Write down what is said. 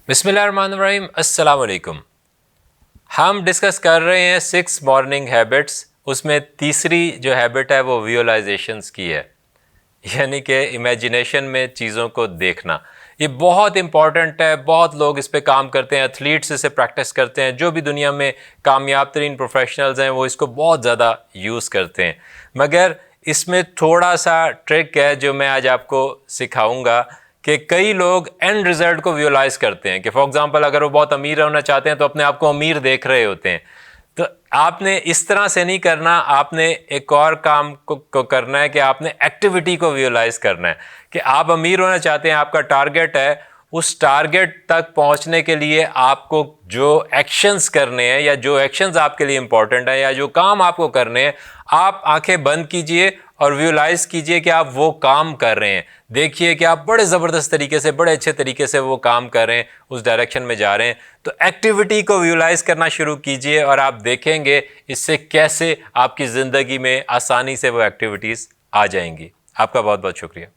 बिस्मिल्लाहिर्रहमानिर्रहीम, अस्सलाम वालेकुम। हम डिस्कस कर रहे हैं 6 मॉर्निंग हैबिट्स। उसमें तीसरी जो हैबिट है वो विजुअलाइजेशंस की है, यानी कि इमेजिनेशन में चीज़ों को देखना। ये बहुत इंपॉर्टेंट है, बहुत लोग इस पे काम करते हैं, एथलीट्स इसे प्रैक्टिस करते हैं, जो भी दुनिया में कामयाब तरीन प्रोफेशनल्स हैं वो इसको बहुत ज़्यादा यूज़ करते हैं। मगर इसमें थोड़ा सा ट्रिक है जो मैं आज आपको सिखाऊंगा कि कई लोग एंड रिज़ल्ट को विजुअलाइज करते हैं कि फॉर एग्जांपल अगर वो बहुत अमीर होना चाहते हैं तो अपने आप को अमीर देख रहे होते हैं। तो आपने इस तरह से नहीं करना, आपने एक और काम को करना है कि आपने एक्टिविटी को विजुअलाइज करना है कि आप अमीर होना चाहते हैं, आपका टारगेट है। उस टारगेट तक पहुंचने के लिए आपको जो एक्शंस करने हैं या जो एक्शंस आपके लिए इंपॉर्टेंट है या जो काम आपको करने हैं, आप आंखें बंद कीजिए और विजुअलाइज कीजिए कि आप वो काम कर रहे हैं। देखिए कि आप बड़े ज़बरदस्त तरीके से, बड़े अच्छे तरीके से वो काम कर रहे हैं, उस डायरेक्शन में जा रहे हैं। तो एक्टिविटी को विजुअलाइज करना शुरू कीजिए और आप देखेंगे इससे कैसे आपकी ज़िंदगी में आसानी से वो एक्टिविटीज़ आ जाएंगी। आपका बहुत बहुत शुक्रिया।